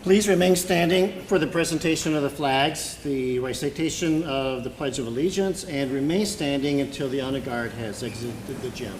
Please remain standing for the presentation of the flags, the recitation of the Pledge of Allegiance, and remain standing until the honor guard has exited the gym.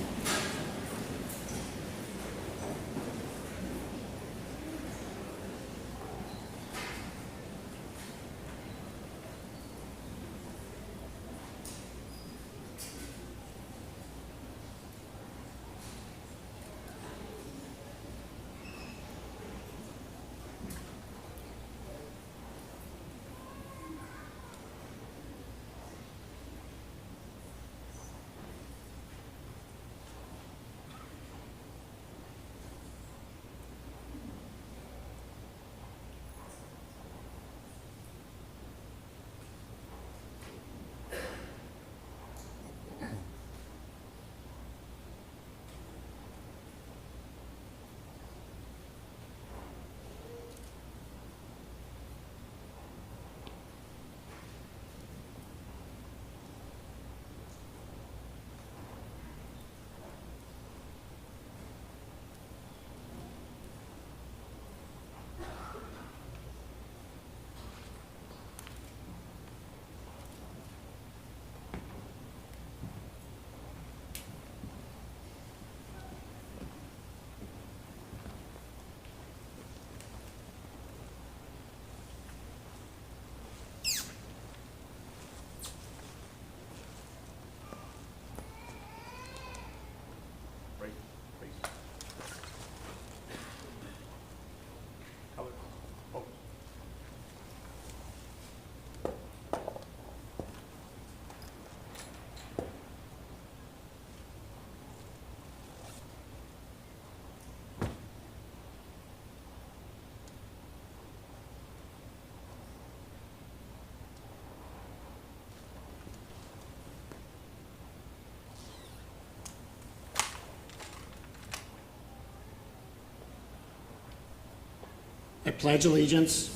I pledge allegiance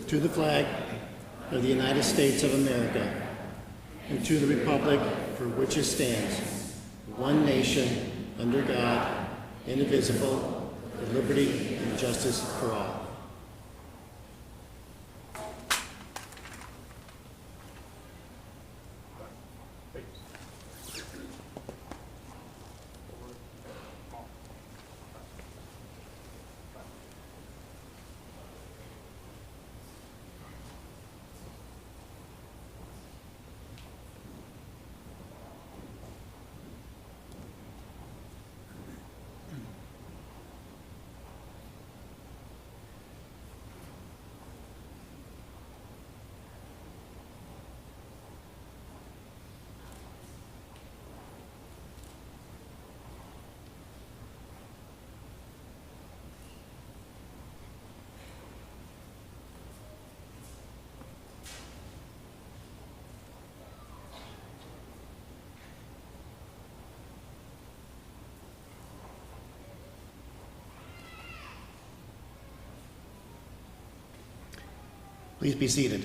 to the flag of the United States of America and to the republic for which it stands, one nation, under God, indivisible, with liberty and justice for all. Please be seated.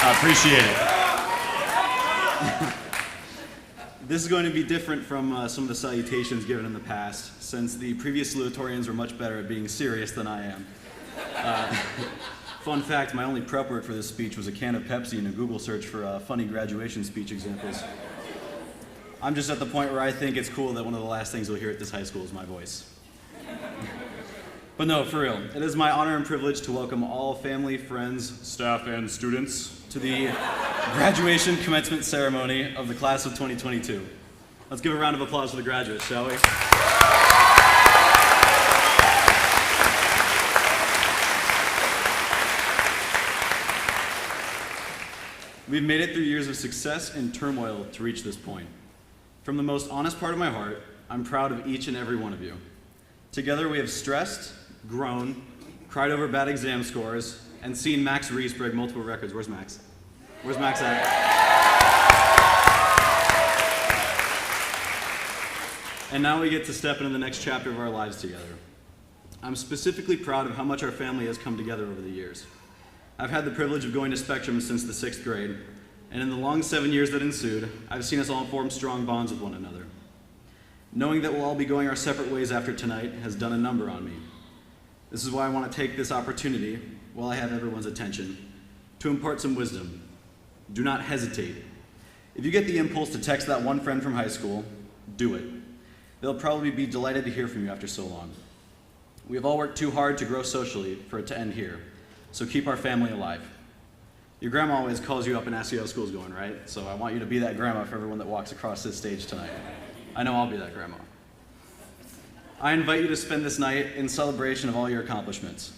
I appreciate it. This is going to be different from some of the salutations given in the past, since the previous salutatorians were much better at being serious than I am. Fun fact, my only prep work for this speech was a can of Pepsi and a Google search for funny graduation speech examples. I'm just at the point where I think it's cool that one of the last things you'll hear at this high school is my voice. But no, for real, it is my honor and privilege to welcome all family, friends, staff, and students to the graduation commencement ceremony of the class of 2022. Let's give a round of applause for the graduates, shall we? We've made it through years of success and turmoil to reach this point. From the most honest part of my heart, I'm proud of each and every one of you. Together we have stressed, grown, cried over bad exam scores, and seen Max Reese break multiple records. Where's Max? Where's Max at? And now we get to step into the next chapter of our lives together. I'm specifically proud of how much our family has come together over the years. I've had the privilege of going to Spectrum since the 6th grade, and in the long 7 years that ensued, I've seen us all form strong bonds with one another. Knowing that we'll all be going our separate ways after tonight has done a number on me. This is why I want to take this opportunity, while I have everyone's attention, to impart some wisdom. Do not hesitate. If you get the impulse to text that one friend from high school, do it. They'll probably be delighted to hear from you after so long. We have all worked too hard to grow socially for it to end here, so keep our family alive. Your grandma always calls you up and asks you how school's going, right? So I want you to be that grandma for everyone that walks across this stage tonight. I know I'll be that grandma. I invite you to spend this night in celebration of all your accomplishments.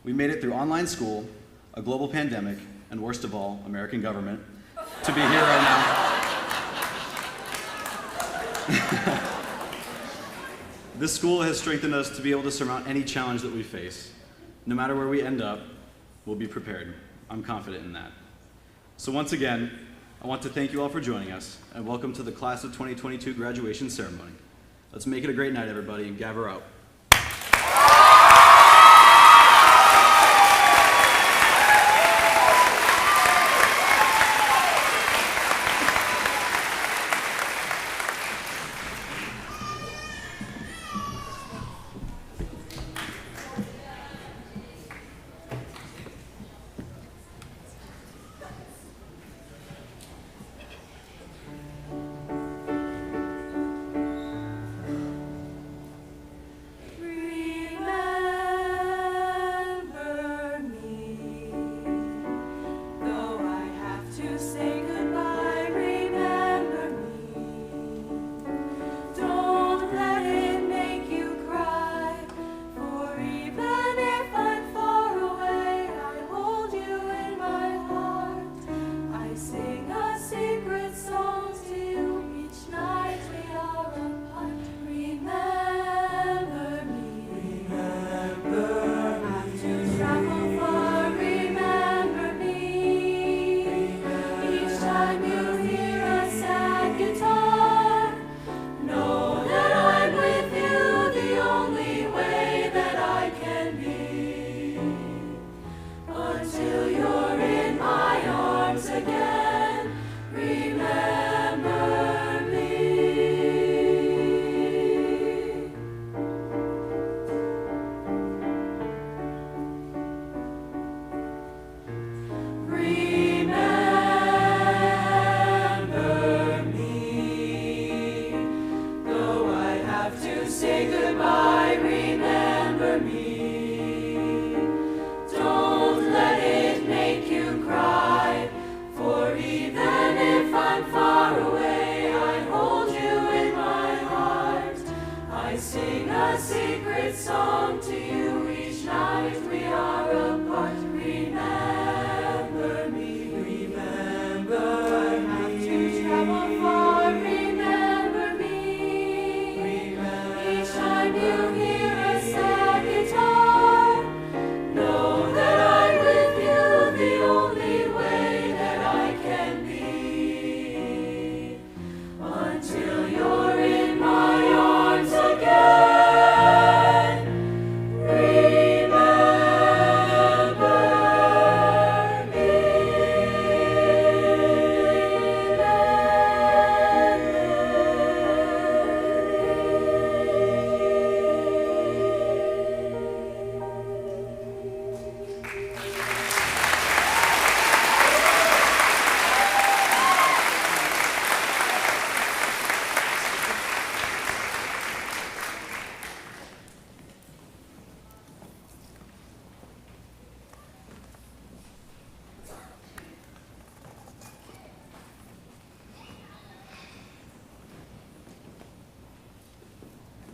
We made it through online school, a global pandemic, and worst of all, American government, to be here right now. This school has strengthened us to be able to surmount any challenge that we face. No matter where we end up, we'll be prepared. I'm confident in that. So once again, I want to thank you all for joining us, and welcome to the Class of 2022 graduation ceremony. Let's make it a great night, everybody, and gather out.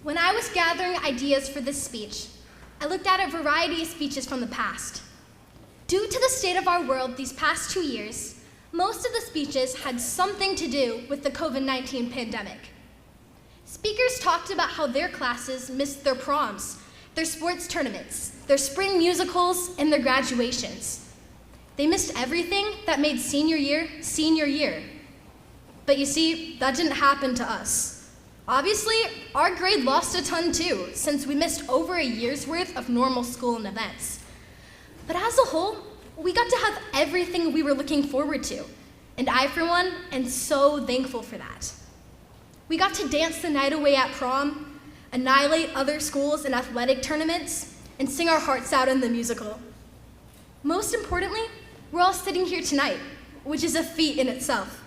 When I was gathering ideas for this speech, I looked at a variety of speeches from the past. Due to the state of our world these past 2 years, most of the speeches had something to do with the COVID-19 pandemic. Speakers talked about how their classes missed their proms, their sports tournaments, their spring musicals, and their graduations. They missed everything that made senior year. But you see, that didn't happen to us. Obviously, our grade lost a ton too, since we missed over a year's worth of normal school and events. But as a whole, we got to have everything we were looking forward to, and I, for one, am so thankful for that. We got to dance the night away at prom, annihilate other schools in athletic tournaments, and sing our hearts out in the musical. Most importantly, we're all sitting here tonight, which is a feat in itself.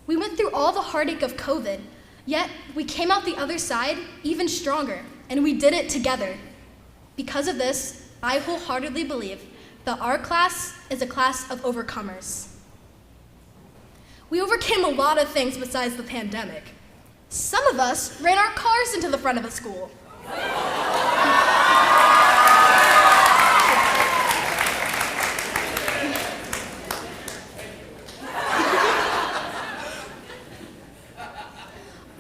We went through all the heartache of COVID, yet we came out the other side even stronger, and we did it together. Because of this, I wholeheartedly believe that our class is a class of overcomers. We overcame a lot of things besides the pandemic. Some of us ran our cars into the front of a school.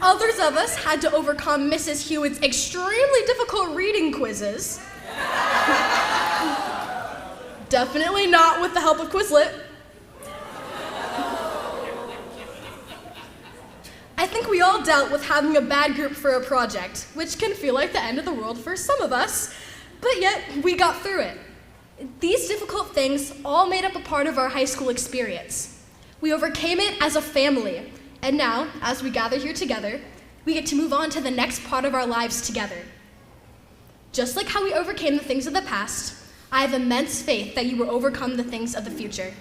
Others of us had to overcome Mrs. Hewitt's extremely difficult reading quizzes. Definitely not with the help of Quizlet. I think we all dealt with having a bad group for a project, which can feel like the end of the world for some of us, but yet we got through it. These difficult things all made up a part of our high school experience. We overcame it as a family, and now, as we gather here together, we get to move on to the next part of our lives together. Just like how we overcame the things of the past, I have immense faith that you will overcome the things of the future.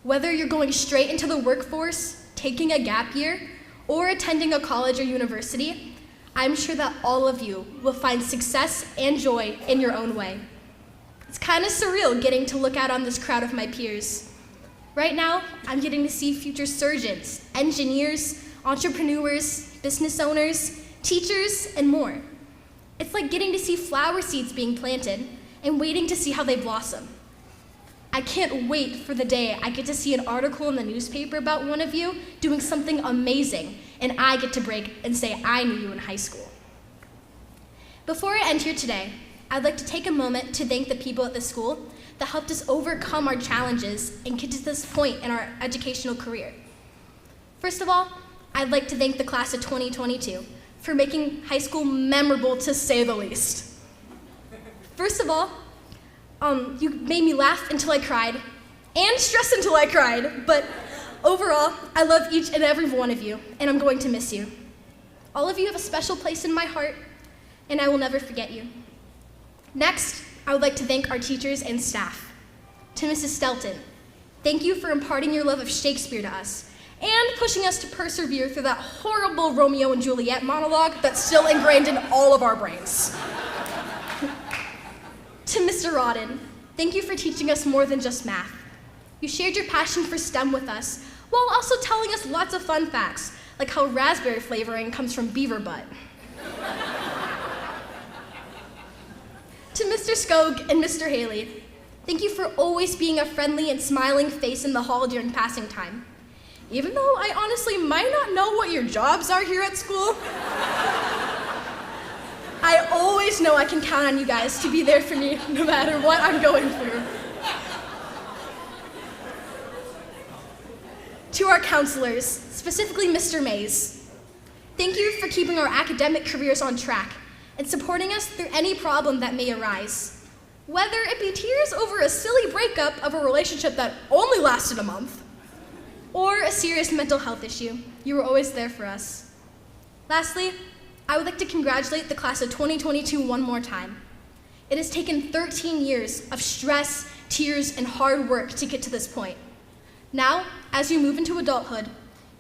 Whether you're going straight into the workforce, taking a gap year, or attending a college or university, I'm sure that all of you will find success and joy in your own way. It's kind of surreal getting to look out on this crowd of my peers. Right now, I'm getting to see future surgeons, engineers, entrepreneurs, business owners, teachers, and more. It's like getting to see flower seeds being planted and waiting to see how they blossom. I can't wait for the day I get to see an article in the newspaper about one of you doing something amazing, and I get to break and say I knew you in high school. Before I end here today, I'd like to take a moment to thank the people at the school that helped us overcome our challenges and get to this point in our educational career. First of all, I'd like to thank the class of 2022 for making high school memorable, to say the least. First of all, you made me laugh until I cried, and stress until I cried, but overall, I love each and every one of you, and I'm going to miss you. All of you have a special place in my heart, and I will never forget you. Next, I would like to thank our teachers and staff. To Mrs. Stelton, thank you for imparting your love of Shakespeare to us, and pushing us to persevere through that horrible Romeo and Juliet monologue that's still ingrained in all of our brains. To Mr. Rodden, thank you for teaching us more than just math. You shared your passion for STEM with us, while also telling us lots of fun facts, like how raspberry flavoring comes from beaver butt. To Mr. Skog and Mr. Haley, thank you for always being a friendly and smiling face in the hall during passing time. Even though I honestly might not know what your jobs are here at school, I always know I can count on you guys to be there for me no matter what I'm going through. To our counselors, specifically Mr. Mays, thank you for keeping our academic careers on track and supporting us through any problem that may arise. Whether it be tears over a silly breakup of a relationship that only lasted a month, or a serious mental health issue, you were always there for us. Lastly, I would like to congratulate the class of 2022 one more time. It has taken 13 years of stress, tears, and hard work to get to this point. Now, as you move into adulthood,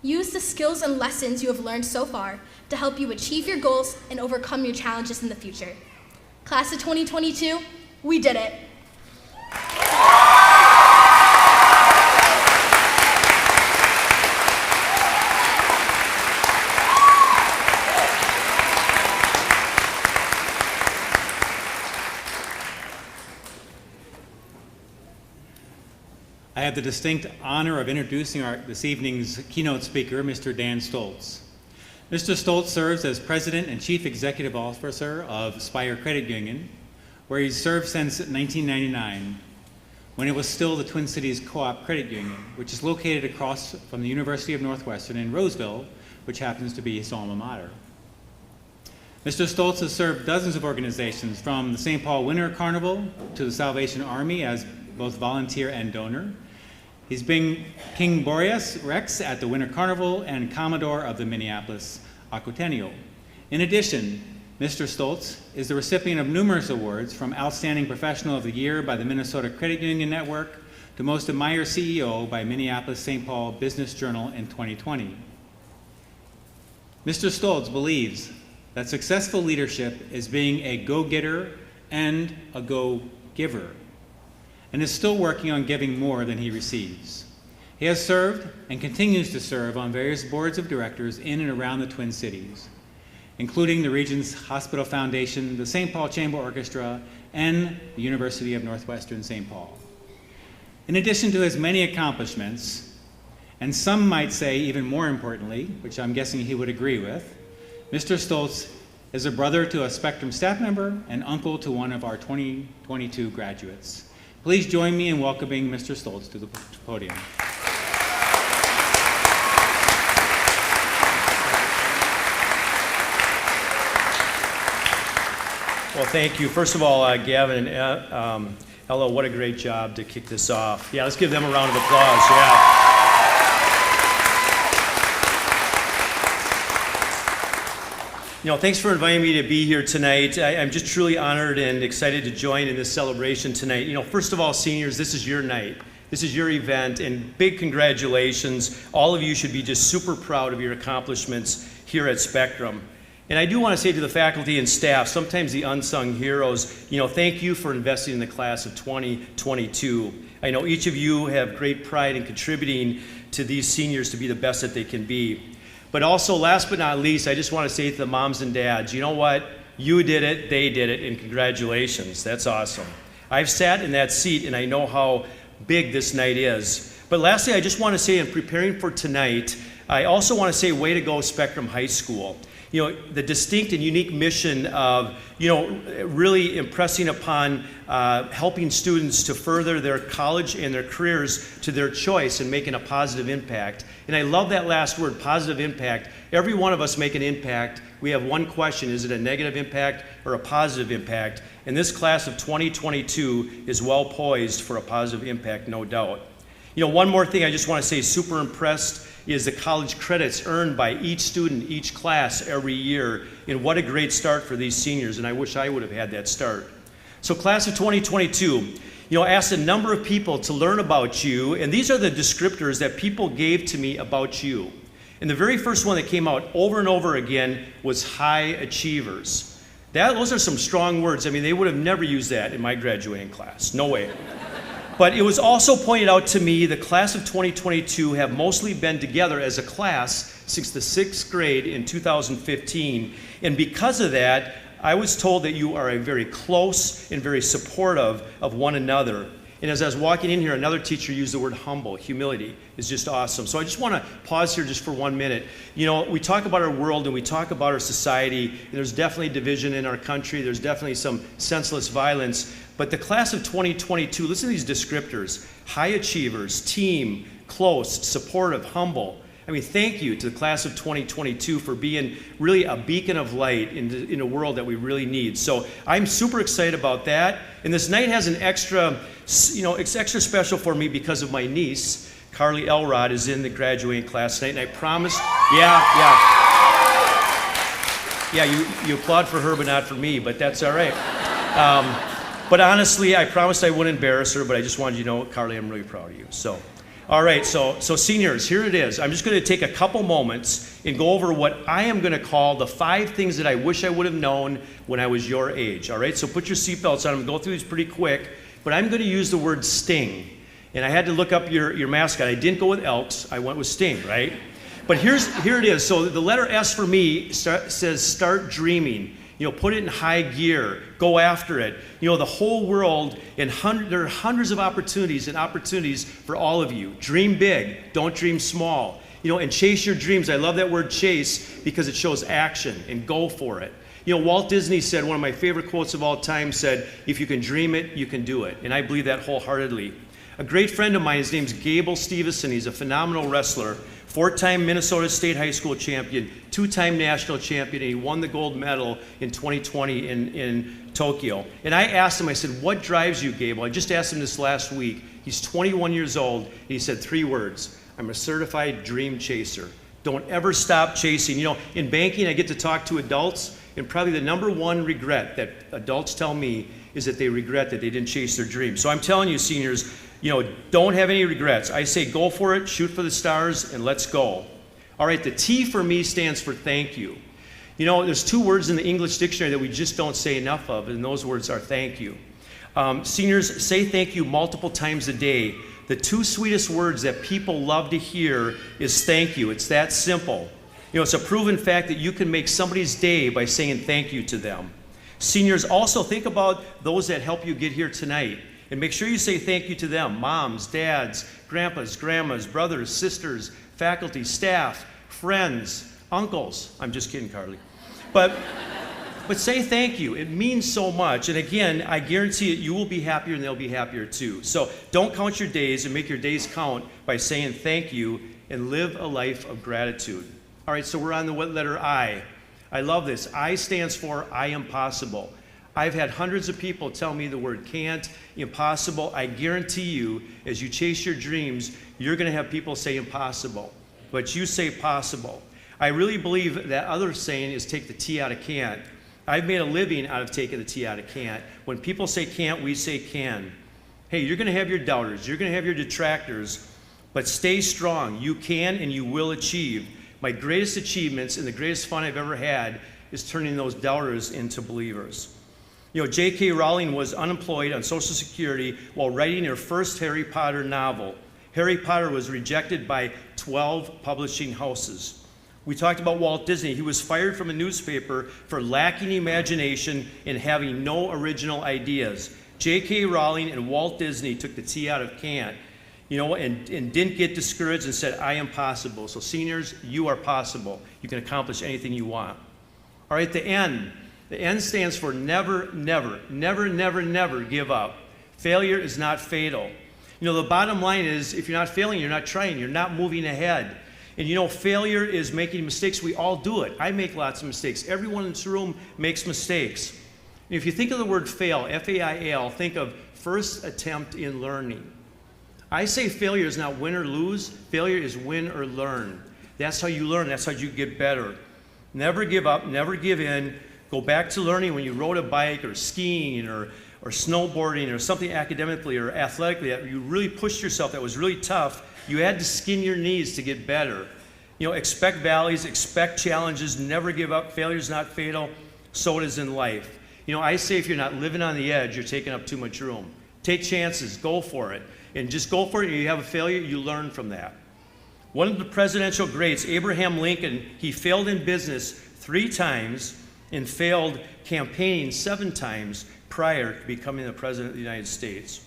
use the skills and lessons you have learned so far to help you achieve your goals and overcome your challenges in the future. Class of 2022, we did it. I have the distinct honor of introducing this evening's keynote speaker, Mr. Dan Stoltz. Mr. Stoltz serves as President and Chief Executive Officer of Spire Credit Union, where he's served since 1999, when it was still the Twin Cities Co-op Credit Union, which is located across from the University of Northwestern in Roseville, which happens to be his alma mater. Mr. Stoltz has served dozens of organizations, from the St. Paul Winter Carnival to the Salvation Army as both volunteer and donor. He's been King Boreas Rex at the Winter Carnival and Commodore of the Minneapolis Aquatennial. In addition, Mr. Stoltz is the recipient of numerous awards, from Outstanding Professional of the Year by the Minnesota Credit Union Network to Most Admired CEO by Minneapolis-St. Paul Business Journal in 2020. Mr. Stoltz believes that successful leadership is being a go-getter and a go-giver, and is still working on giving more than he receives. He has served and continues to serve on various boards of directors in and around the Twin Cities, including the region's Hospital Foundation, the St. Paul Chamber Orchestra, and the University of Northwestern St. Paul. In addition to his many accomplishments, and some might say even more importantly, which I'm guessing he would agree with, Mr. Stoltz is a brother to a Spectrum staff member and uncle to one of our 2022 graduates. Please join me in welcoming Mr. Stoltz to the podium. Well, thank you. First of all, Gavin and Ella, what a great job to kick this off. Yeah, let's give them a round of applause. Yeah. Thanks for inviting me to be here tonight. I'm just truly honored and excited to join in this celebration tonight. First of all, seniors, this is your night. This is your event, and big congratulations. All of you should be just super proud of your accomplishments here at Spectrum. And I do want to say to the faculty and staff, sometimes the unsung heroes, thank you for investing in the class of 2022. I know each of you have great pride in contributing to these seniors to be the best that they can be. But also, last but not least, I just want to say to the moms and dads, you know what? You did it, they did it, and congratulations. That's awesome. I've sat in that seat, and I know how big this night is. But lastly, I just want to say, in preparing for tonight, I also want to say, way to go, Spectrum High School. The distinct and unique mission of, really impressing upon helping students to further their college and their careers to their choice and making a positive impact. And I love that last word, positive impact. Every one of us make an impact. We have one question: is it a negative impact or a positive impact? And this class of 2022 is well poised for a positive impact, no doubt. One more thing I just want to say, super impressed is the college credits earned by each student, each class every year. And what a great start for these seniors, and I wish I would have had that start. So class of 2022, asked a number of people to learn about you, and these are the descriptors that people gave to me about you. And the very first one that came out over and over again was high achievers. Those are some strong words. I mean, they would have never used that in my graduating class. No way. But it was also pointed out to me the class of 2022 have mostly been together as a class since the 6th grade in 2015. And because of that, I was told that you are a very close and very supportive of one another. And as I was walking in here, another teacher used the word humble. Humility is just awesome. So I just want to pause here just for 1 minute. We talk about our world and we talk about our society, and there's definitely division in our country. There's definitely some senseless violence. But the class of 2022, listen to these descriptors: high achievers, team, close, supportive, humble. I mean, thank you to the class of 2022 for being really a beacon of light in a world that we really need. So I'm super excited about that. And this night has an extra, it's extra special for me because of my niece, Carly Elrod, is in the graduating class tonight. And I promised, you applaud for her, but not for me, but that's all right. But honestly, I promised I wouldn't embarrass her, but I just wanted you to know, Carly, I'm really proud of you. So, all right, so seniors, here it is. I'm just going to take a couple moments and go over what I am going to call the 5 things that I wish I would have known when I was your age. All right, so put your seatbelts on. I'm going to go through these pretty quick, but I'm going to use the word sting. And I had to look up your mascot. I didn't go with Elks. I went with Sting, right? But here it is. So the letter S for me says start dreaming. Put it in high gear, go after it. The whole world, and there are hundreds of opportunities for all of you. Dream big, don't dream small. And chase your dreams. I love that word chase because it shows action, and go for it. Walt Disney said, one of my favorite quotes of all time said, if you can dream it, you can do it. And I believe that wholeheartedly. A great friend of mine, his name's Gable Stevenson. He's a phenomenal wrestler, 4-time Minnesota State High School champion, 2-time national champion, and he won the gold medal in 2020 in Tokyo. And I asked him, I said, what drives you, Gable? I just asked him this last week. He's 21 years old, and he said 3 words: I'm a certified dream chaser. Don't ever stop chasing. You know, in banking, I get to talk to adults, and probably the number one regret that adults tell me is that they regret that they didn't chase their dreams. So I'm telling you, seniors, you know, don't have any regrets. I say go for it, shoot for the stars, and let's go. All right, the T for me stands for thank you. You know, there's 2 words in the English dictionary that we just don't say enough of, and those words are thank you. Seniors, say thank you multiple times a day. The 2 sweetest words that people love to hear is thank you. It's that simple. You know, it's a proven fact that you can make somebody's day by saying thank you to them. Seniors, also think about those that help you get here tonight, and make sure you say thank you to them: moms, dads, grandpas, grandmas, brothers, sisters, faculty, staff, friends, uncles. I'm just kidding, Carly. But say thank you. It means so much. And again, I guarantee it, you will be happier and they'll be happier too. So don't count your days, and make your days count by saying thank you and live a life of gratitude. All right, so we're on the letter I. I love this. I stands for I am possible. I've had hundreds of people tell me the word can't, impossible. I guarantee you, as you chase your dreams, you're going to have people say impossible, but you say possible. I really believe that other saying is take the T out of can't. I've made a living out of taking the T out of can't. When people say can't, we say can. Hey, you're going to have your doubters, you're going to have your detractors, but stay strong. You can and you will achieve. My greatest achievements and the greatest fun I've ever had is turning those doubters into believers. You know, J.K. Rowling was unemployed on Social Security while writing her first Harry Potter novel. Harry Potter was rejected by 12 publishing houses. We talked about Walt Disney. He was fired from a newspaper for lacking imagination and having no original ideas. J.K. Rowling and Walt Disney took the T out of can't, you know, and didn't get discouraged and said, I am possible. So seniors, you are possible. You can accomplish anything you want. All right, the N. The N stands for never, never, never, never, never give up. Failure is not fatal. You know, the bottom line is, if you're not failing, you're not trying, you're not moving ahead. And you know, failure is making mistakes. We all do it. I make lots of mistakes. Everyone in this room makes mistakes. And if you think of the word fail, F-A-I-L, think of first attempt in learning. I say failure is not win or lose. Failure is win or learn. That's how you learn. That's how you get better. Never give up. Never give in. Go back to learning when you rode a bike or skiing or snowboarding or something academically or athletically that you really pushed yourself, that was really tough. You had to skin your knees to get better. You know, expect valleys, expect challenges, never give up. Failure is not fatal. So it is in life. You know, I say if you're not living on the edge, you're taking up too much room. Take chances, go for it. And just go for it. You have a failure, you learn from that. One of the presidential greats, Abraham Lincoln, he failed in business 3 times and failed campaigning 7 times prior to becoming the president of the United States.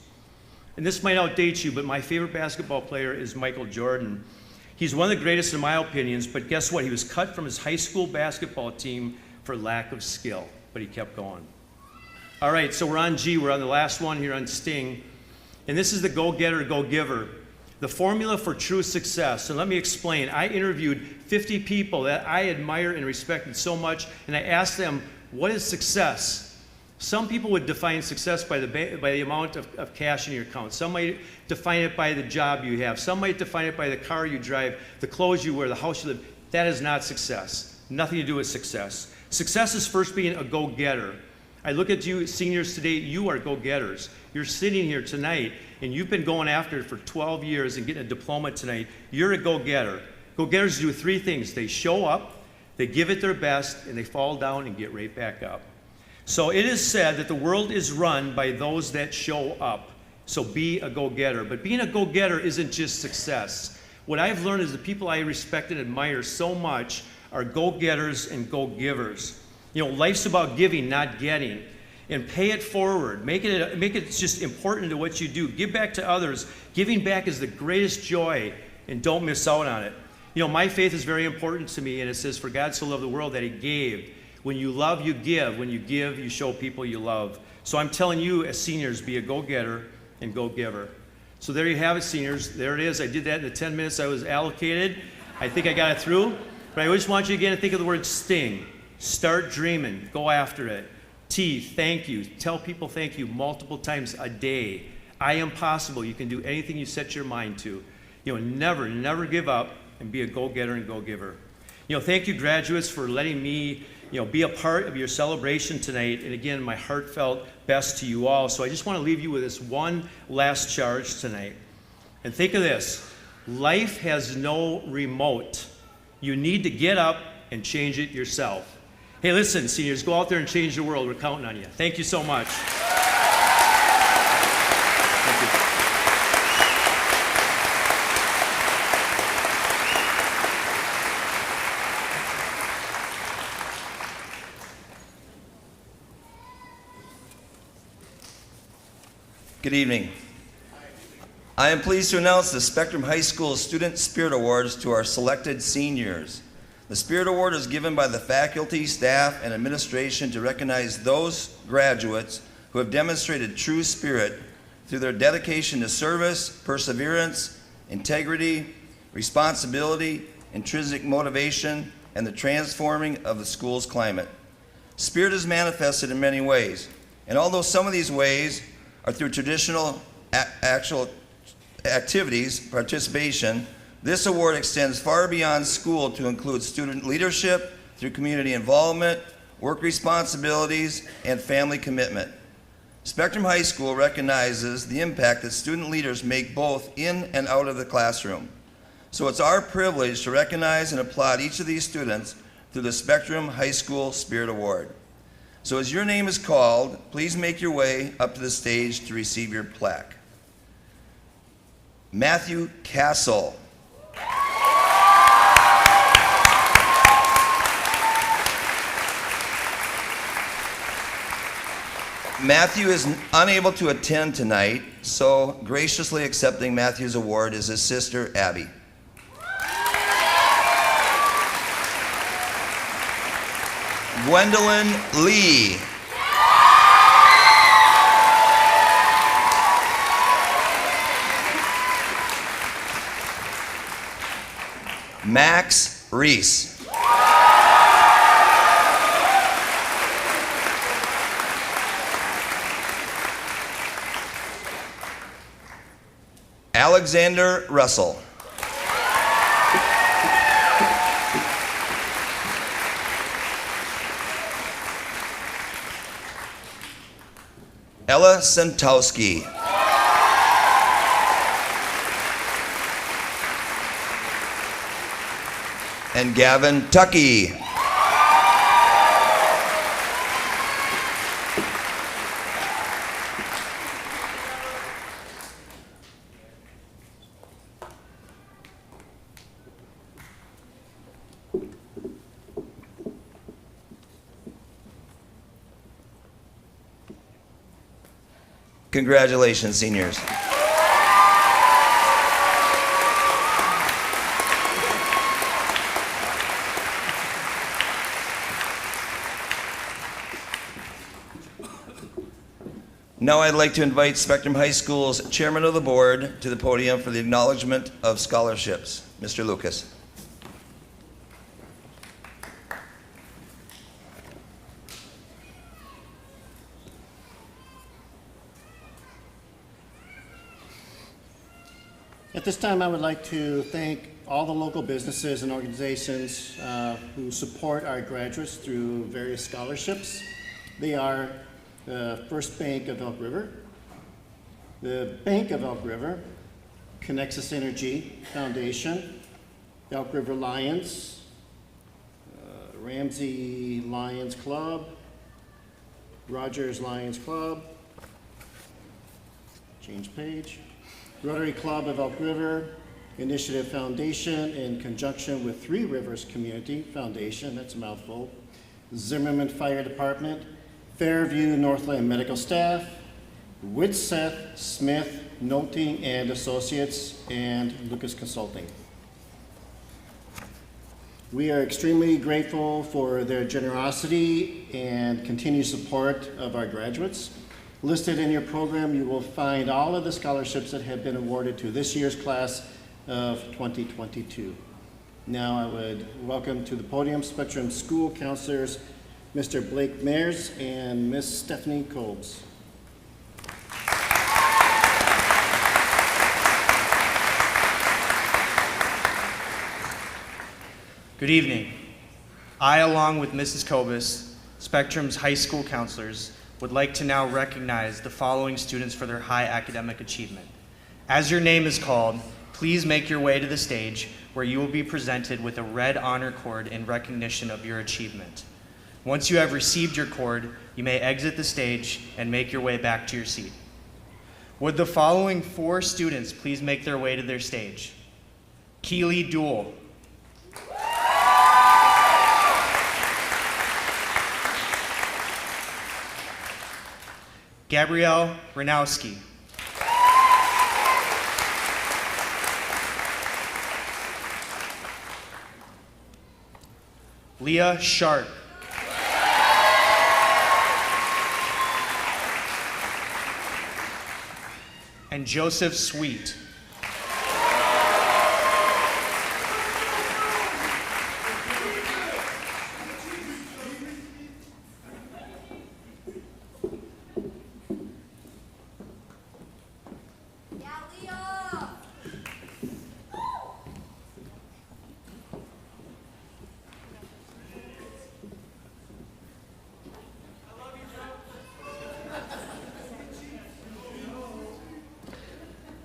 And this might outdate you, but my favorite basketball player is Michael Jordan. He's one of the greatest in my opinions, but guess what? He was cut from his high school basketball team for lack of skill, but he kept going. All right, so we're on G. We're on the last one here on Sting. And this is the go-getter, go-giver. The formula for true success. And let me explain. I interviewed 50 people that I admire and respected so much, and I asked them, what is success? Some people would define success by the amount of cash in your account. Some might define it by the job you have. Some might define it by the car you drive, the clothes you wear, the house you live. That is not success. Nothing to do with success. Success is first being a go-getter. I look at you seniors today, you are go-getters. You're sitting here tonight and you've been going after it for 12 years and getting a diploma tonight. You're a go-getter. Go-getters do 3 things. They show up, they give it their best, and they fall down and get right back up. So it is said that the world is run by those that show up. So be a go-getter. But being a go-getter isn't just success. What I've learned is the people I respect and admire so much are go-getters and go-givers. You know, life's about giving, not getting. And pay it forward. Make it just important to what you do. Give back to others. Giving back is the greatest joy, and don't miss out on it. You know, my faith is very important to me, and it says, for God so loved the world that he gave. When you love, you give. When you give, you show people you love. So I'm telling you, as seniors, be a go-getter and go-giver. So there you have it, seniors. There it is. I did that in the 10 minutes I was allocated. I think I got it through. But I just want you again to think of the word sting. Start dreaming. Go after it. T, thank you. Tell people thank you multiple times a day. I am possible. You can do anything you set your mind to. Never give up and be a go-getter and go-giver. Thank you, graduates, for letting me be a part of your celebration tonight. And again, my heartfelt best to you all. So I just want to leave you with this one last charge tonight. And think of this. Life has no remote. You need to get up and change it yourself. Hey, listen, seniors, go out there and change the world. We're counting on you. Thank you so much. Thank you. Good evening. I am pleased to announce the Spectrum High School Student Spirit Awards to our selected seniors. The Spirit Award is given by the faculty, staff, and administration to recognize those graduates who have demonstrated true spirit through their dedication to service, perseverance, integrity, responsibility, intrinsic motivation, and the transforming of the school's climate. Spirit is manifested in many ways, and although some of these ways are through traditional actual activities, participation, this award extends far beyond school to include student leadership through community involvement, work responsibilities, and family commitment. Spectrum High School recognizes the impact that student leaders make both in and out of the classroom. So it's our privilege to recognize and applaud each of these students through the Spectrum High School Spirit Award. So as your name is called, please make your way up to the stage to receive your plaque. Matthew Castle. Matthew is unable to attend tonight, so graciously accepting Matthew's award is his sister, Abby. Gwendolyn Lee. Max Reese. Alexander Russell. Ella Santowski. And Gavin Tuckey. Congratulations, seniors. Now I'd like to invite Spectrum High School's chairman of the board to the podium for the acknowledgement of scholarships. Mr. Lucas. At this time, I would like to thank all the local businesses and organizations who support our graduates through various scholarships. They are the First Bank of Elk River, the Bank of Elk River, Connexus Energy Foundation, Elk River Lions, Ramsey Lions Club, Rogers Lions Club, change page, Rotary Club of Elk River, Initiative Foundation in conjunction with Three Rivers Community Foundation, that's a mouthful, Zimmerman Fire Department, Fairview Northland Medical Staff, Whitseth Smith Noting and Associates, and Lucas Consulting. We are extremely grateful for their generosity and continued support of our graduates. Listed in your program, you will find all of the scholarships that have been awarded to this year's class of 2022. Now I would welcome to the podium Spectrum School Counselors, Mr. Blake Mayers and Miss Stephanie Kolbs. Good evening. I, along with Mrs. Kobus, Spectrum's high school counselors, would like to now recognize the following students for their high academic achievement. As your name is called, please make your way to the stage where you will be presented with a red honor cord in recognition of your achievement. Once you have received your cord, you may exit the stage and make your way back to your seat. Would the following 4 students please make their way to their stage? Keely Duell. Gabrielle Ranowski. Leah Sharp. And Joseph Sweet.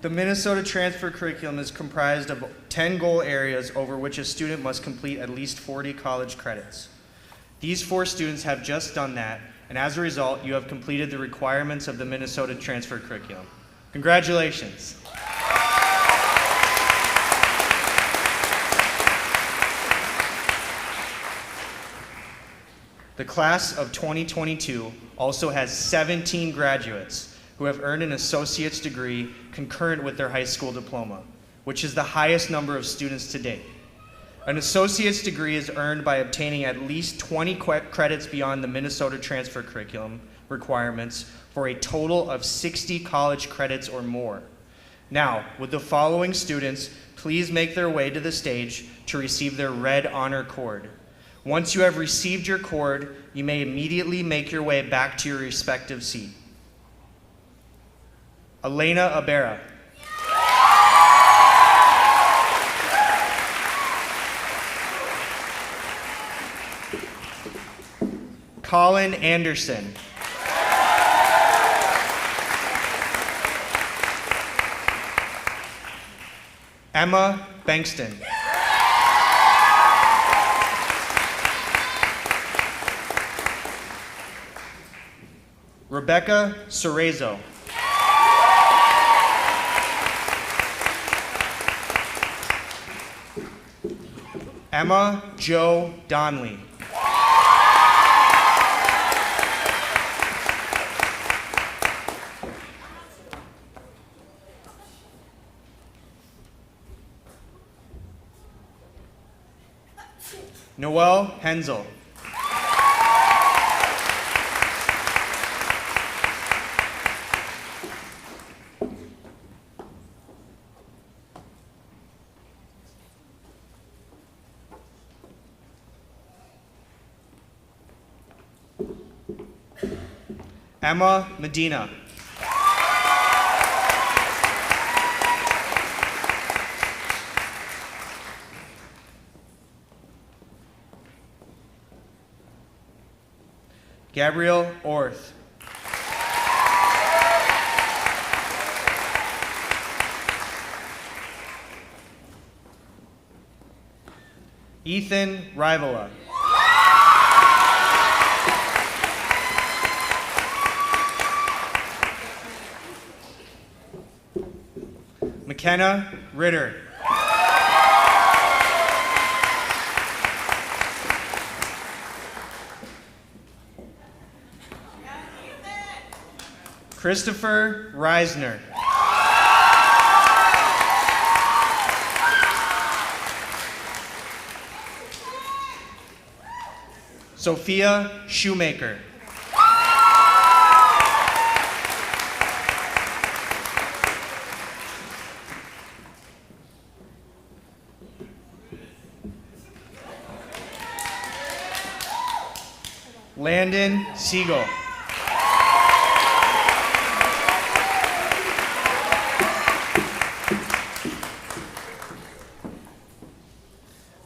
The Minnesota Transfer Curriculum is comprised of 10 goal areas over which a student must complete at least 40 college credits. These 4 students have just done that, and as a result, you have completed the requirements of the Minnesota Transfer Curriculum. Congratulations. The class of 2022 also has 17 graduates who have earned an associate's degree concurrent with their high school diploma, which is the highest number of students to date. An associate's degree is earned by obtaining at least 20 credits beyond the Minnesota Transfer Curriculum requirements for a total of 60 college credits or more. Now, would the following students please make their way to the stage to receive their red honor cord? Once you have received your cord, you may immediately make your way back to your respective seat. Elena Abera. Colin Anderson. Emma Bankston. Rebecca Cerezo. Emma Jo Donnelly. Noelle Hensel. Emma Medina. Gabrielle Orth. Ethan Rivola. McKenna Ritter. Christopher Reisner. Sophia Shoemaker. Landon Siegel.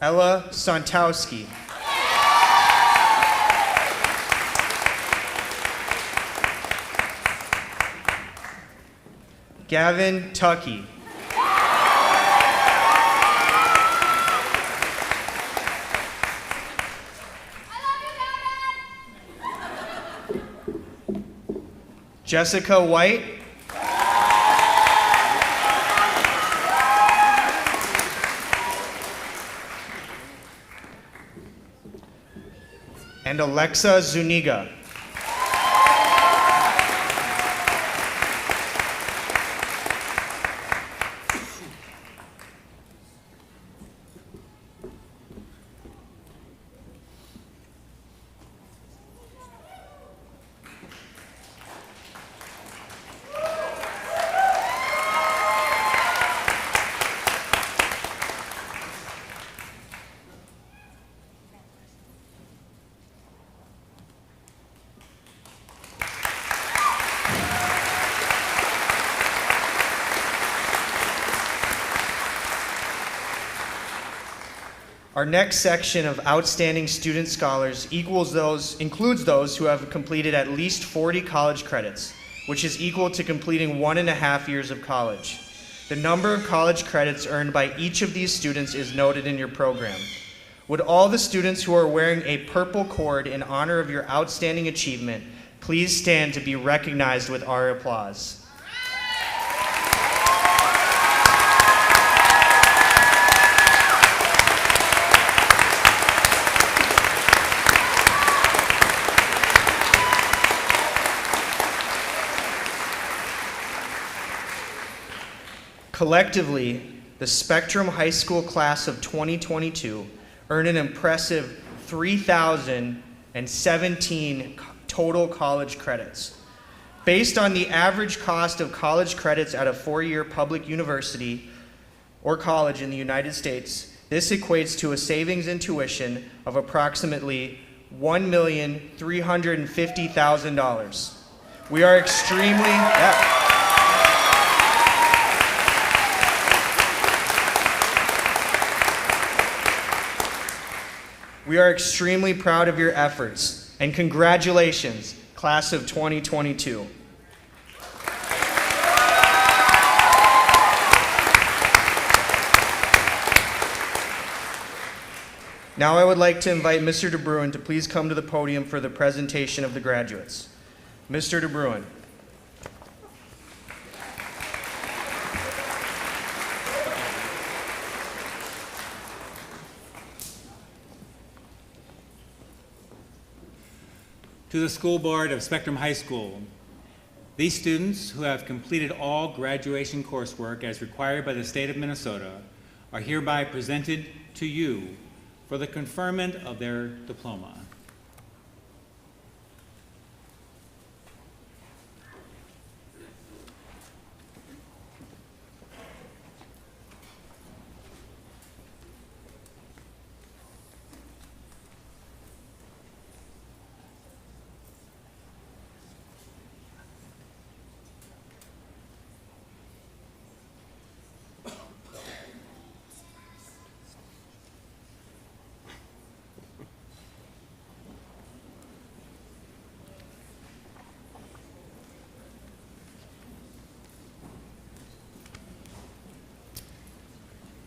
Ella Santowski. Gavin Tuckey. Jessica White. And Alexa Zuniga. Our next section of outstanding student scholars includes those who have completed at least 40 college credits, which is equal to completing 1.5 years of college. The number of college credits earned by each of these students is noted in your program. Would all the students who are wearing a purple cord in honor of your outstanding achievement please stand to be recognized with our applause? Collectively, the Spectrum High School class of 2022 earned an impressive 3,017 total college credits. Based on the average cost of college credits at a 4-year public university or college in the United States, this equates to a savings in tuition of approximately $1,350,000. We are extremely... We are extremely proud of your efforts, and congratulations, class of 2022. Now I would like to invite Mr. DeBruin to please come to the podium for the presentation of the graduates. Mr. DeBruin. To the school board of Spectrum High School, these students who have completed all graduation coursework as required by the state of Minnesota are hereby presented to you for the conferment of their diploma.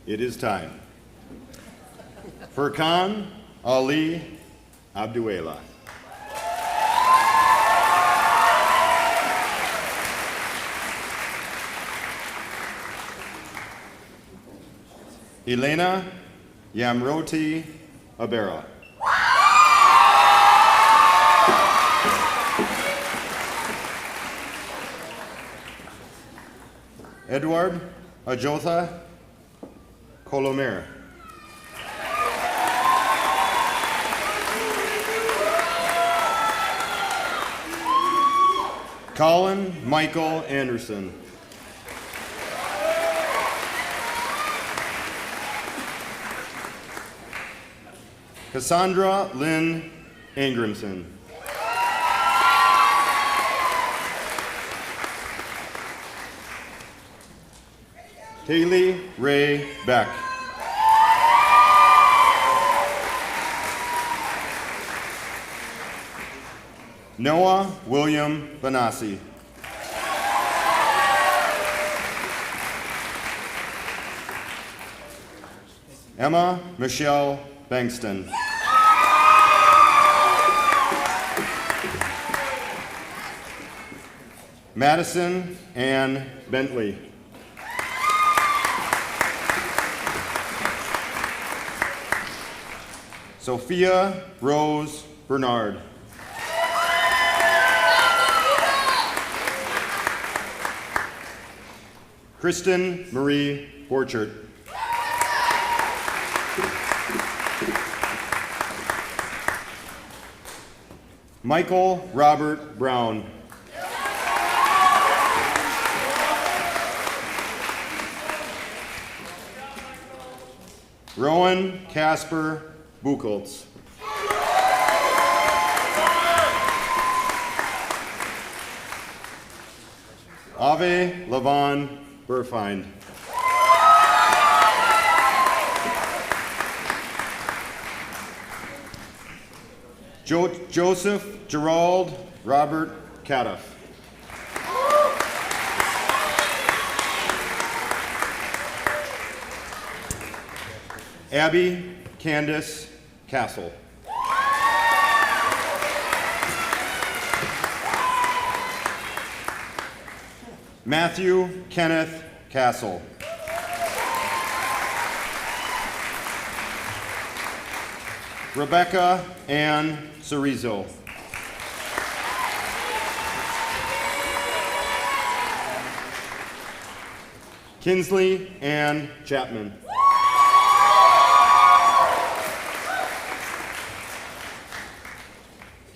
It is time. Furkan Ali Abduela. Elena Yamroti Abera. Edward Ajotha Colomer. Colin Michael Anderson. Cassandra Lynn Ingramson. Kaylee Ray Beck. Noah William Benassi. Emma Michelle Bankston. Madison Ann Bentley. Sophia Rose Bernard. Kristen Marie Borchert. Michael Robert Brown. Rowan Casper Buchholz. Ave Lavon Burfind. Joseph Gerald Robert Cadiff. Abby Candace Castle. Matthew Kenneth Castle. Rebecca Ann Cerezo. Kinsley Ann Chapman.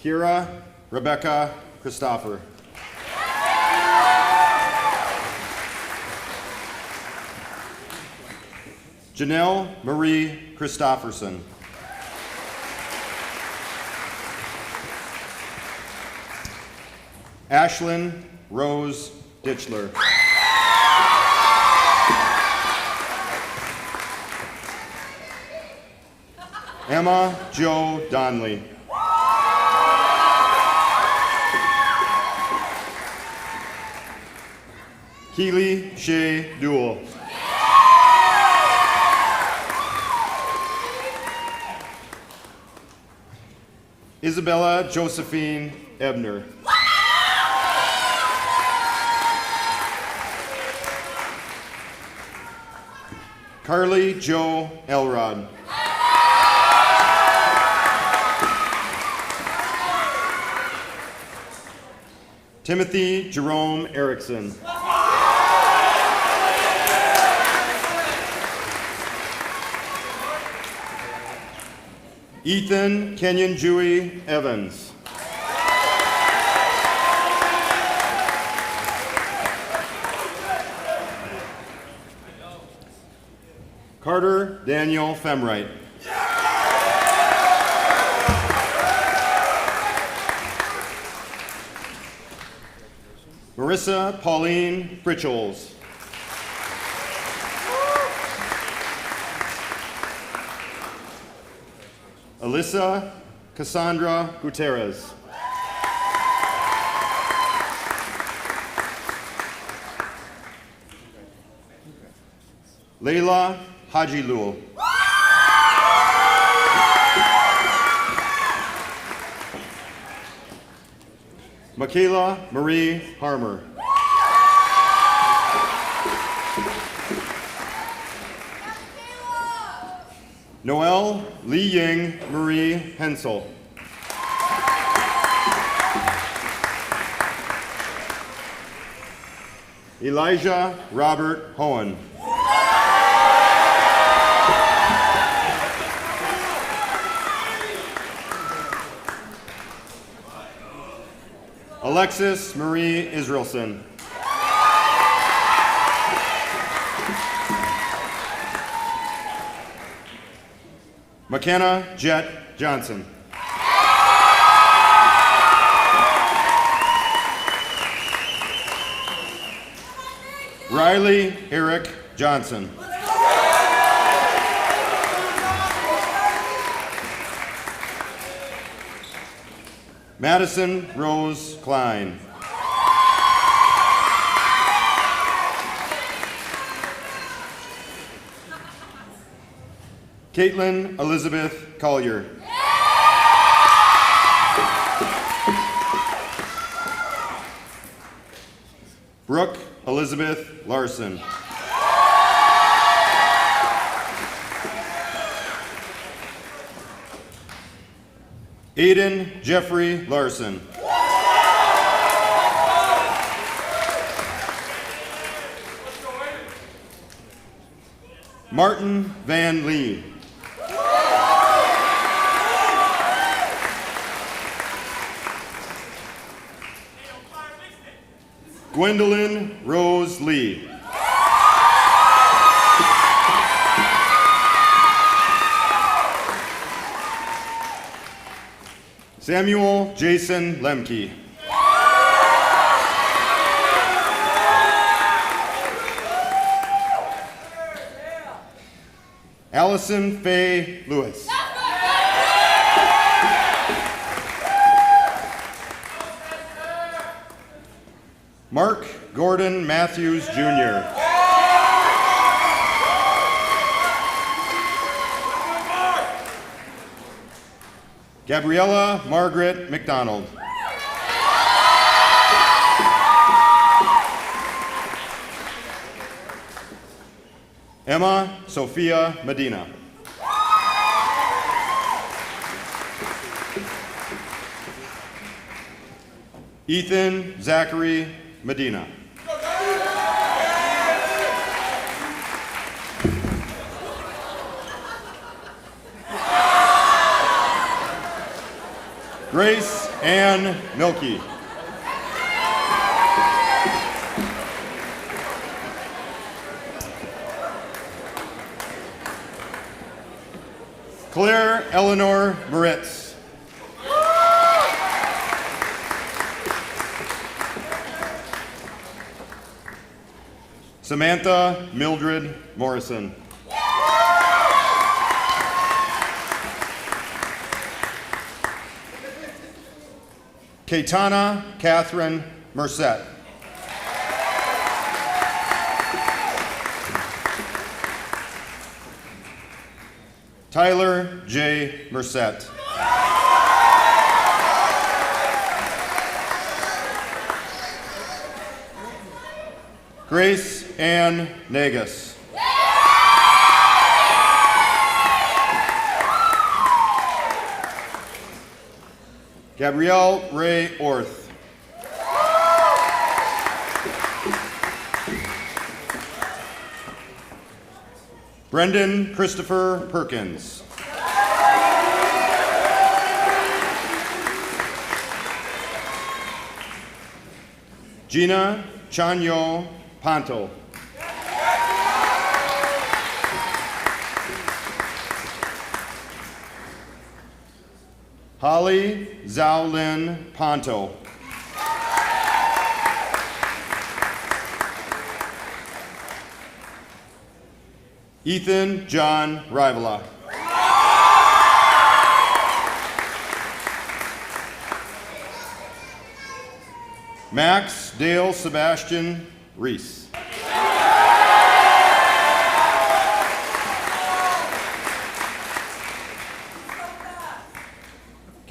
Kira Rebecca Christopher. Janelle Marie Christofferson. Ashlyn Rose Ditchler. Emma Jo Donley. Keely Shea Duell. Isabella Josephine Ebner. Carly Jo Elrod. Timothy Jerome Erickson. Ethan Kenyon Dewey Evans. Carter Daniel Femright. Marissa Pauline Fritchols. Alyssa Cassandra Gutierrez. Layla Haji Lul. Michaela Marie Harmer. Noelle Li Ying Marie Hensel. Elijah Robert Hohen. Alexis Marie Israelson. McKenna Jet Johnson. Riley Eric Johnson. Madison Rose Klein. Caitlin Elizabeth Collier. Brooke Elizabeth Larson. Aiden Jeffrey Larson. Martin Van Lee. Gwendolyn Rose Lee. Samuel Jason Lemke. Allison Faye Lewis. Mark Gordon Matthews, Jr. Gabriella Margaret McDonald. Emma Sophia Medina. Ethan Zachary Medina. Grace Ann Milkey. Claire Eleanor Moritz. Samantha Mildred Morrison. Kaitana Catherine Merced. Tyler J. Merced. Grace Ann Nagus. Gabrielle Ray Orth. Brendan Christopher Perkins. Gina Chanyo Panto. Holly Zhaolin Ponto. Ethan John Rivala. Max Dale Sebastian Reese.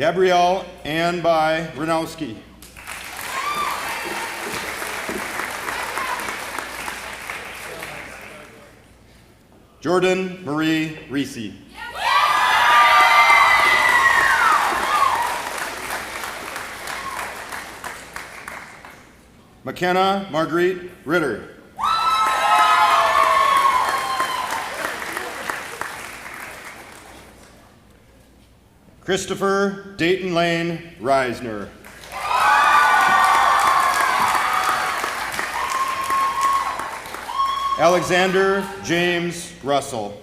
Gabrielle Ann By Ranowski. Jordan Marie Reese. McKenna Marguerite Ritter. Christopher Dayton Lane Reisner. Alexander James Russell.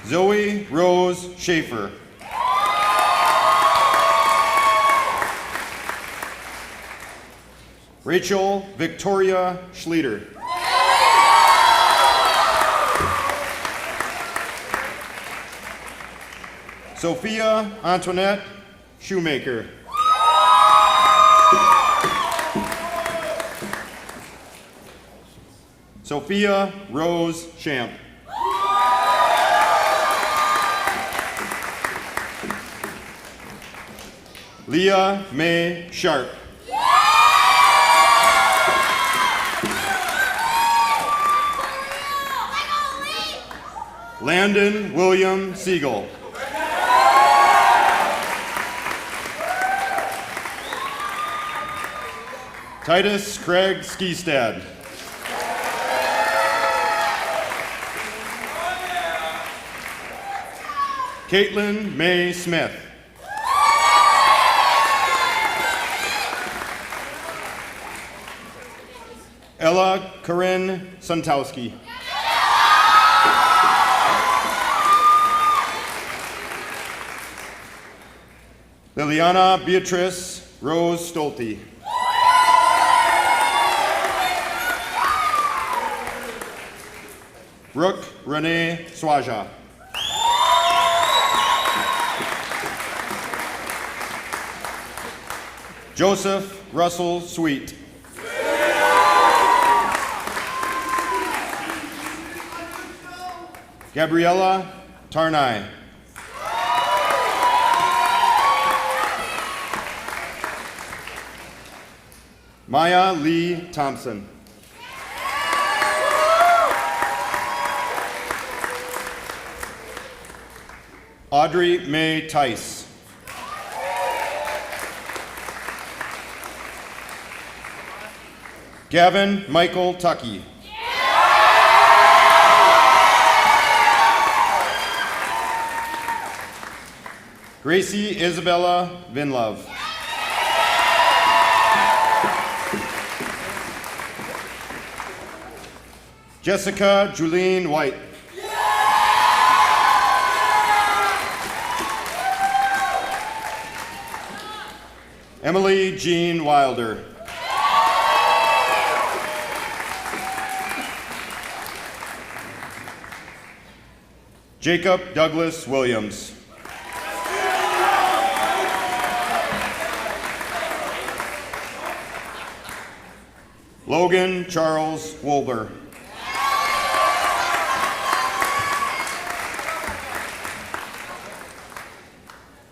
Zoe Rose Schaefer. Rachel Victoria Schlieder. Sophia Antoinette Shoemaker. Sophia Rose Champ. Leah Mae Sharp. Landon William Siegel. Titus Craig Skistad. Caitlin Mae Smith. Ella Corinne Suntowski. Liliana Beatrice Rose Stolte. Brooke Renee Swaja. Joseph Russell Sweet. Gabriella Tarnay. Maya Lee Thompson. Audrey Mae Tice. Gavin Michael Tuckey. Gracie Isabella Vinlove. Jessica Julene White. Emily Jean Wilder. Jacob Douglas Williams. Logan Charles Wolber.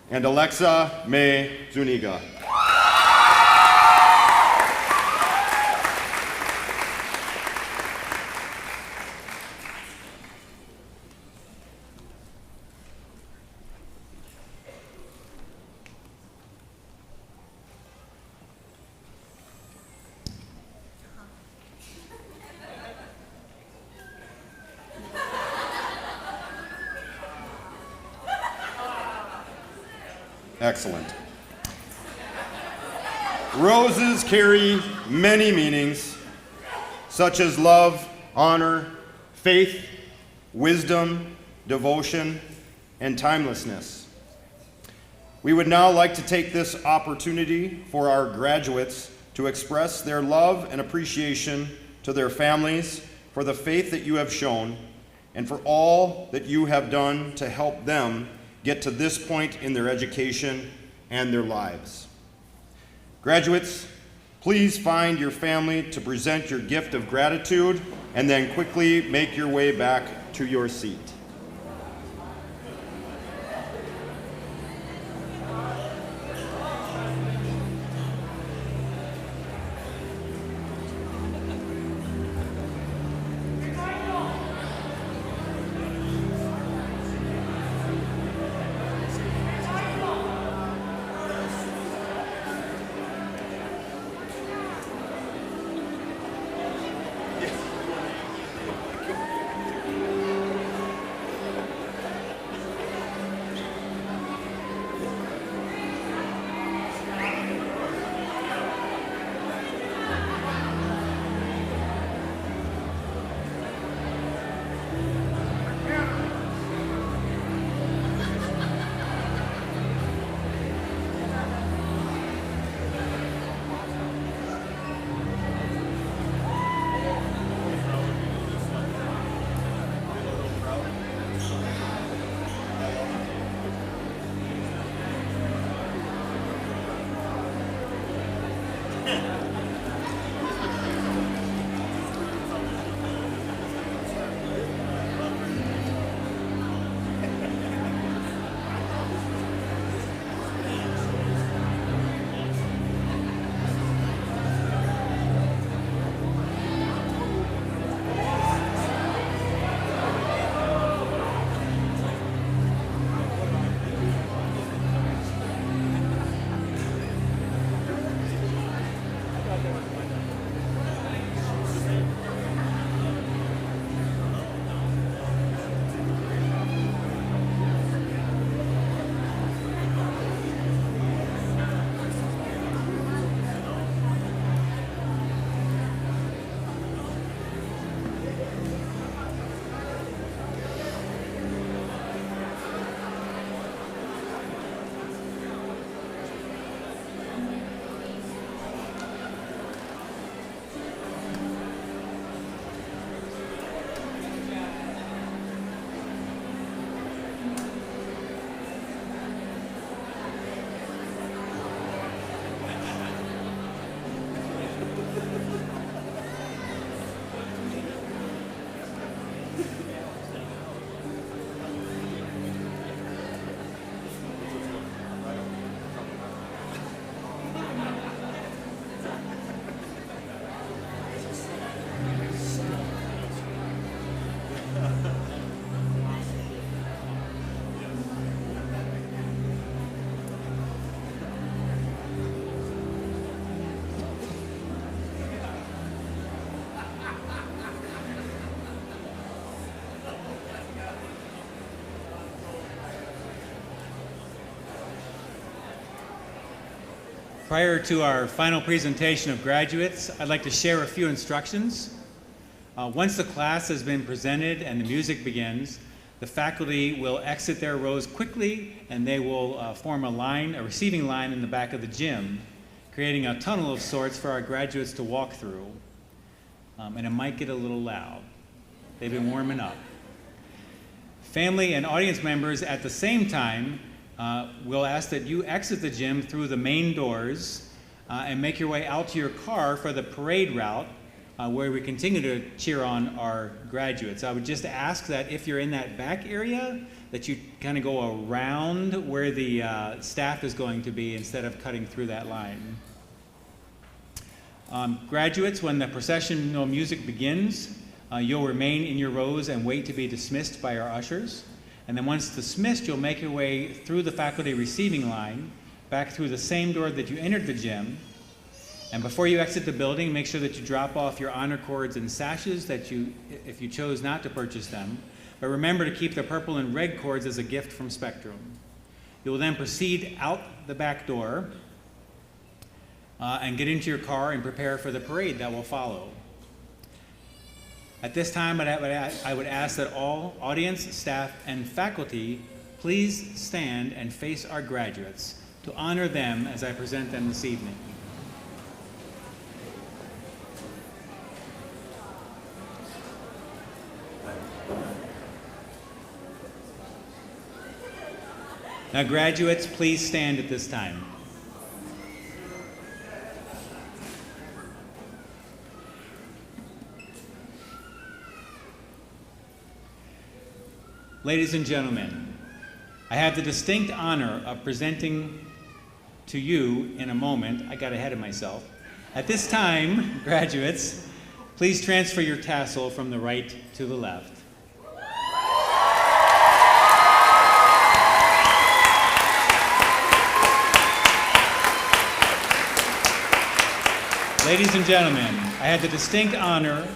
And Alexa May Zuniga. Excellent. Roses carry many meanings, such as love, honor, faith, wisdom, devotion, and timelessness. We would now like to take this opportunity for our graduates to express their love and appreciation to their families for the faith that you have shown and for all that you have done to help them get to this point in their education and their lives. Graduates, please find your family to present your gift of gratitude and then quickly make your way back to your seat. Prior to our final presentation of graduates, I'd like to share a few instructions. Once the class has been presented and the music begins, the faculty will exit their rows quickly and they will form a receiving line in the back of the gym, creating a tunnel of sorts for our graduates to walk through. And it might get a little loud. They've been warming up. Family and audience members at the same time will ask that you exit the gym through the main doors and make your way out to your car for the parade route where we continue to cheer on our graduates. I would just ask that if you're in that back area, that you kind of go around where the staff is going to be instead of cutting through that line. Graduates, when the processional music begins, you'll remain in your rows and wait to be dismissed by our ushers. And then once dismissed, you'll make your way through the faculty receiving line, back through the same door that you entered the gym. And before you exit the building, make sure that you drop off your honor cords and sashes if you chose not to purchase them. But remember to keep the purple and red cords as a gift from Spectrum. You will then proceed out the back door and get into your car and prepare for the parade that will follow. At this time, I would ask that all audience, staff, and faculty please stand and face our graduates to honor them as I present them this evening. Now, graduates, please stand at this time. Ladies and gentlemen, I have the distinct honor of presenting to you in a moment. I got ahead of myself. At this time, graduates, please transfer your tassel from the right to the left. Ladies and gentlemen, I have the distinct honor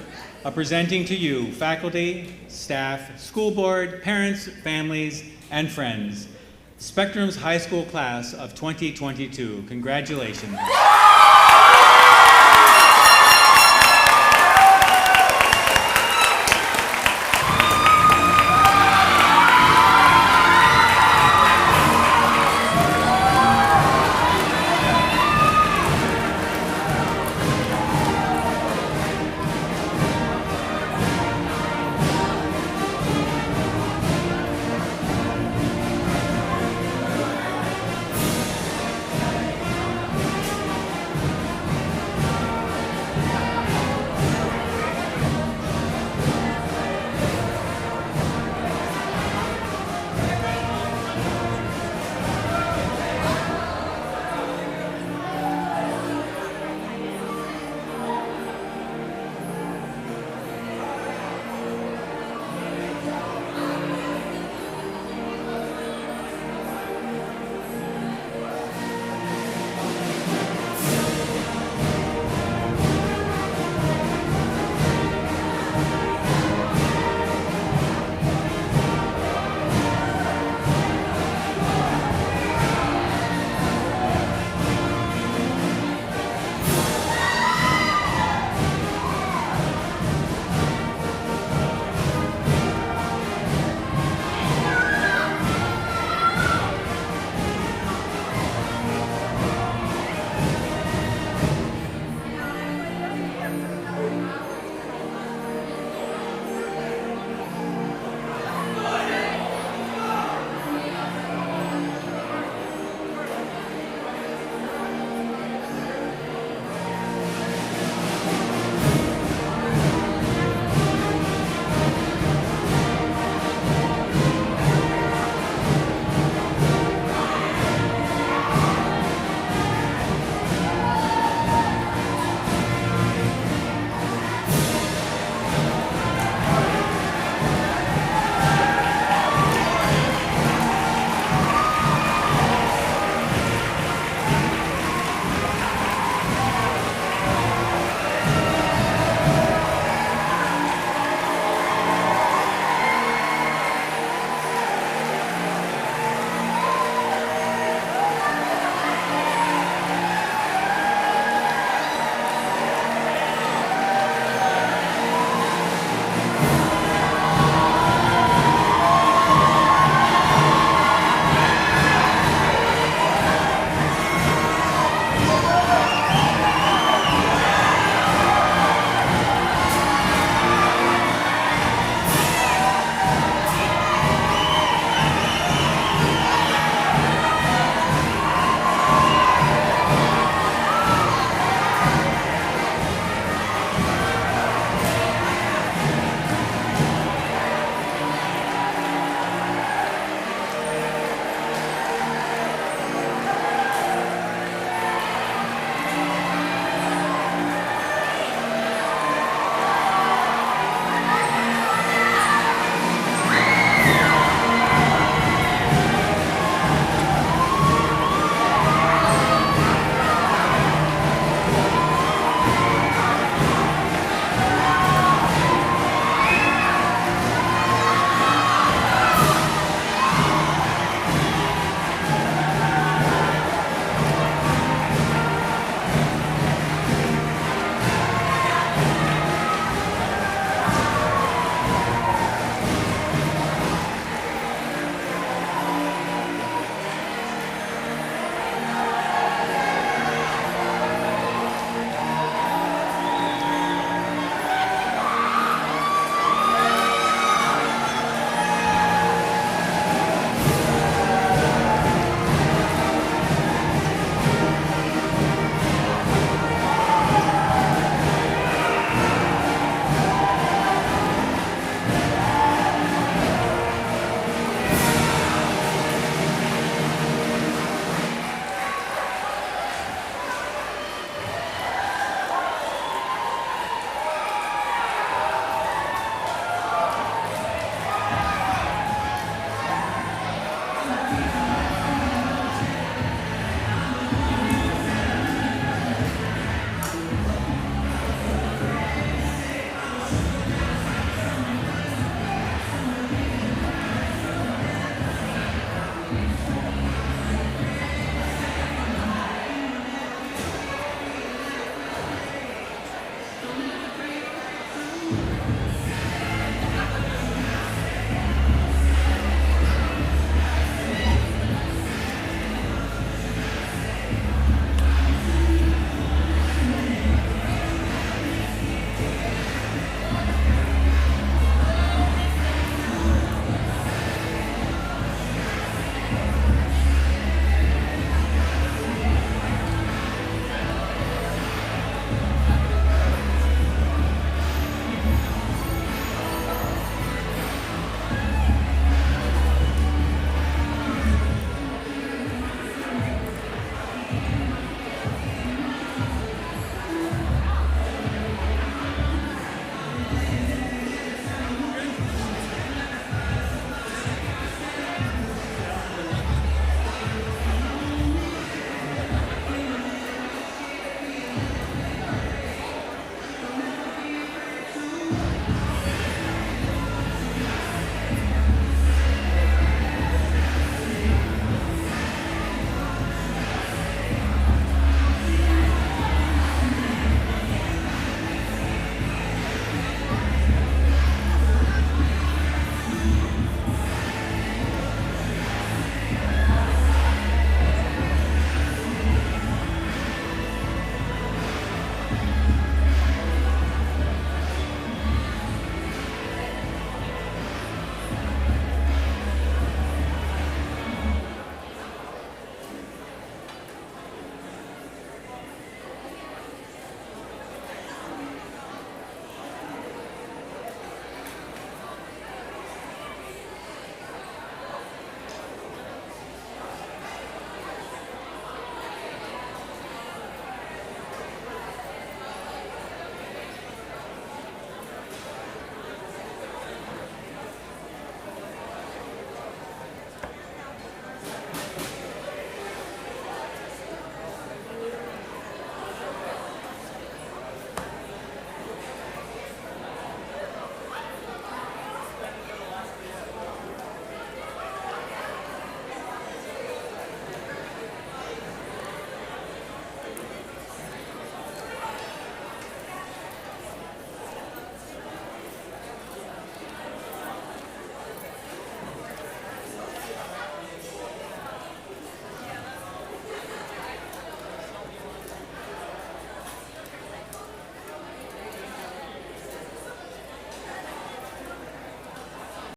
of presenting to you faculty, staff, school board, parents, families, and friends, Spectrum's high school class of 2022. Congratulations.